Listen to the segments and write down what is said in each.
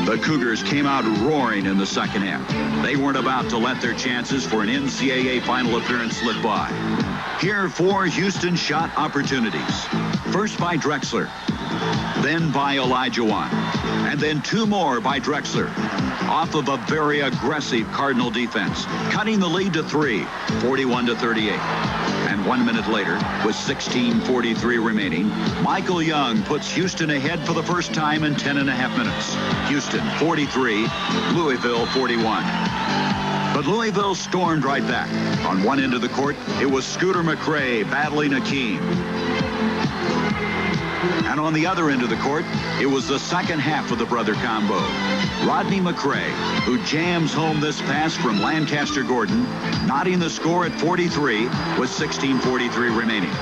The Cougars came out roaring in the second half. They weren't about to let their chances for an NCAA final appearance slip by. Here are 4 Houston shot opportunities. First by Drexler, then by Olajuwon, and then 2 more by Drexler, off of a very aggressive Cardinal defense, cutting the lead to 3, 41-38. And 1 minute later, with 16:43 remaining, Michael Young puts Houston ahead for the first time in 10.5 minutes. Houston 43, Louisville 41. But Louisville stormed right back. On one end of the court, it was Scooter McRae battling Akeem. And on the other end of the court, it was the second half of the brother combo. Rodney McRae, who jams home this pass from Lancaster Gordon, knotting the score at 43 with 16:43 remaining.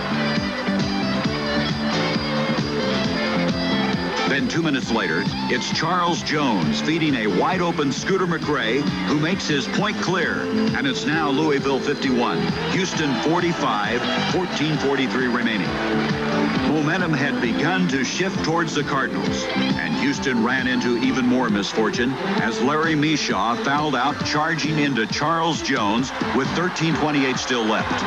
Then 2 minutes later, it's Charles Jones feeding a wide-open Scooter McRae, who makes his point clear. And it's now Louisville 51, Houston 45, 14:43 remaining. Momentum had begun to shift towards the Cardinals, and Houston ran into even more misfortune as Larry Mishaw fouled out, charging into Charles Jones with 13:28 still left.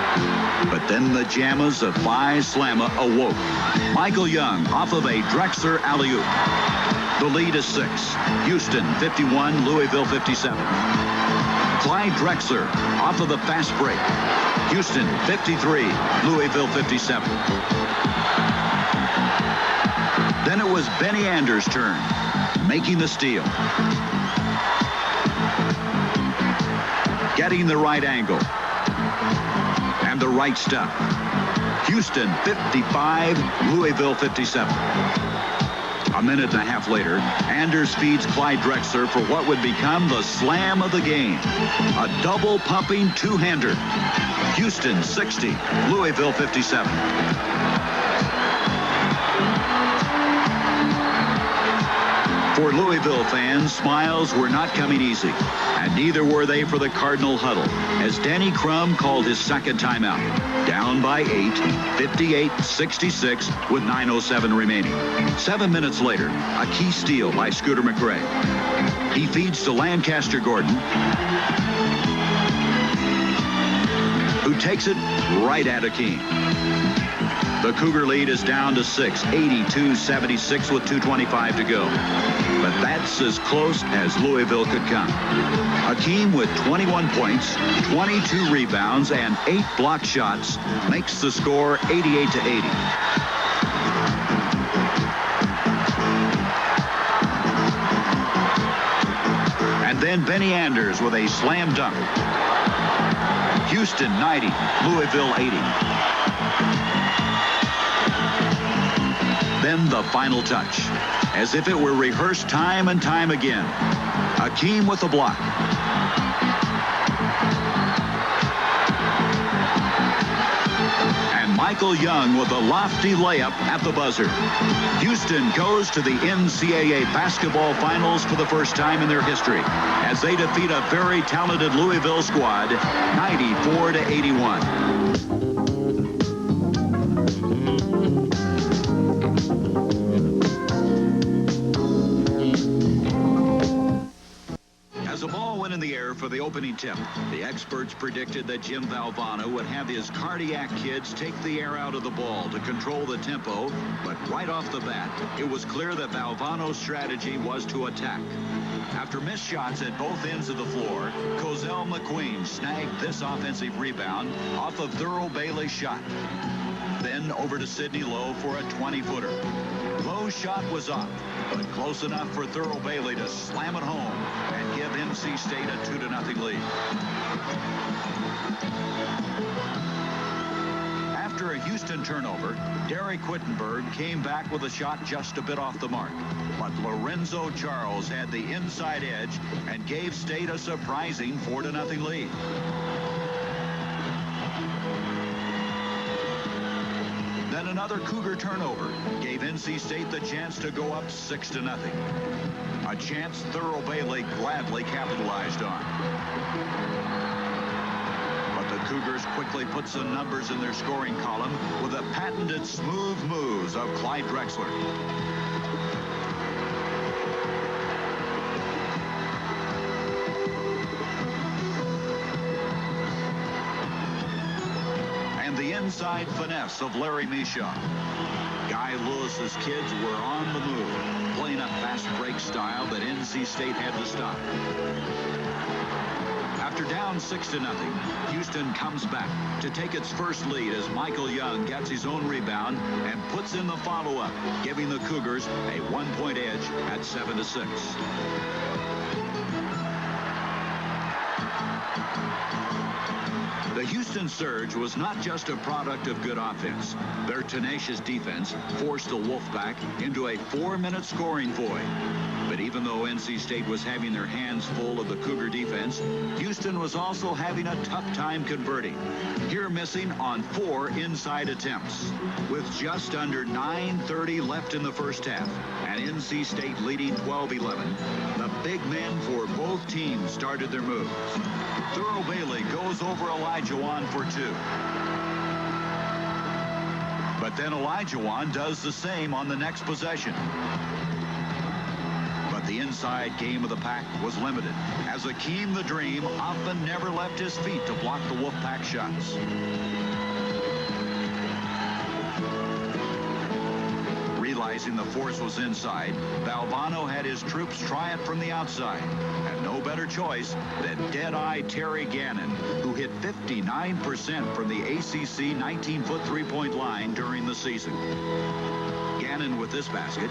But then the Jamas of Phi Slama awoke. Michael Young off of a Drexler alley-oop. The lead is 6. Houston 51, Louisville 57. Clyde Drexler off of the fast break. Houston 53, Louisville 57. Then it was Benny Anders' turn, making the steal. Getting the right angle. And the right step. Houston 55, Louisville 57. A minute and a half later, Anders feeds Clyde Drexler for what would become the slam of the game. A double-pumping two-hander. Houston 60, Louisville 57. For Louisville fans, smiles were not coming easy, and neither were they for the Cardinal huddle, as Danny Crum called his second timeout. Down by 8, 58-66 with 9:07 remaining. 7 minutes later, a key steal by Scooter McRae. He feeds to Lancaster Gordon, who takes it right at Akeem. The Cougar lead is down to 6, 82-76 with 2:25 to go. But that's as close as Louisville could come. Akeem with 21 points, 22 rebounds, and 8 blocked shots makes the score 88-80. And then Benny Anders with a slam dunk. Houston 90, Louisville 80. Then the final touch, as if it were rehearsed time and time again. Akeem with the block. And Michael Young with a lofty layup at the buzzer. Houston goes to the NCAA basketball finals for the first time in their history, as they defeat a very talented Louisville squad, 94-81. For the opening tip, the experts predicted that Jim Valvano would have his cardiac kids take the air out of the ball to control the tempo, but right off the bat, it was clear that Valvano's strategy was to attack. After missed shots at both ends of the floor, Cozell McQueen snagged this offensive rebound off of Thurl Bailey's shot. Then over to Sidney Lowe for a 20-footer. Lowe's shot was up, but close enough for Thurl Bailey to slam it home and give NC State a 2-0 lead. After a Houston turnover, Derek Quittenberg came back with a shot just a bit off the mark. But Lorenzo Charles had the inside edge and gave State a surprising 4-0 lead. Then another Cougar turnover gave NC State the chance to go up 6-0. A chance Thurl Bailey gladly capitalized on. But the Cougars quickly put some numbers in their scoring column with the patented smooth moves of Clyde Drexler. inside finesse of Larry Mishaw. Guy Lewis's kids were on the move, playing a fast break style that NC State had to stop. After down 6-0, Houston comes back to take its first lead as Michael Young gets his own rebound and puts in the follow-up, giving the Cougars a 1-point edge at 7-6. The Houston Surge was not just a product of good offense. Their tenacious defense forced the Wolfpack into a 4-minute scoring void. But even though NC State was having their hands full of the Cougar defense, Houston was also having a tough time converting. Here missing on 4 inside attempts. With just under 9:30 left in the first half, and NC State leading 12-11, the big men for both teams started their moves. Thurl Bailey goes over Olajuwon for 2. But then Olajuwon does the same on the next possession. But the inside game of the pack was limited, as Akeem the Dream often never left his feet to block the Wolfpack shots. Realizing the force was inside, Valvano had his troops try it from the outside. Had no better choice than dead-eye Terry Gannon, who hit 59% from the ACC 19-foot three-point line during the season. Gannon, with this basket,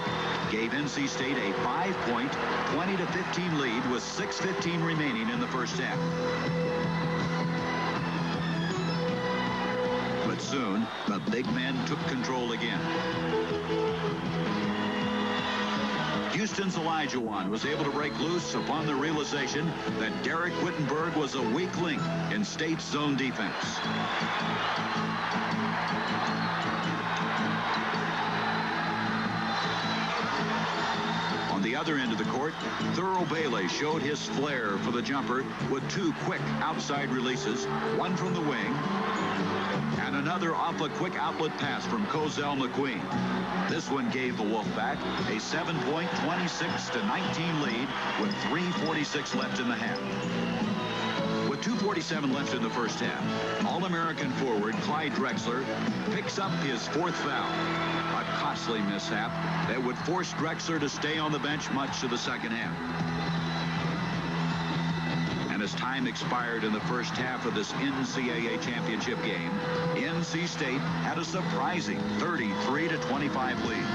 gave NC State a 5-point, 20-15 lead with 6:15 remaining in the first half. But soon, the big men took control again. Houston's Olajuwon was able to break loose upon the realization that Derek Whittenburg was a weak link in State's zone defense. On the other end of the court, Thurl Bailey showed his flair for the jumper with 2 quick outside releases, one from the wing, and another off a quick outlet pass from Cozell McQueen. This one gave the Wolfpack a 7-point, 26-19 lead with 3:46 left in the half. With 2:47 left in the first half, All-American forward Clyde Drexler picks up his 4th foul. A costly mishap that would force Drexler to stay on the bench much of the second half. And as time expired in the first half of this NCAA championship game, NC State had a surprising 33-25 lead.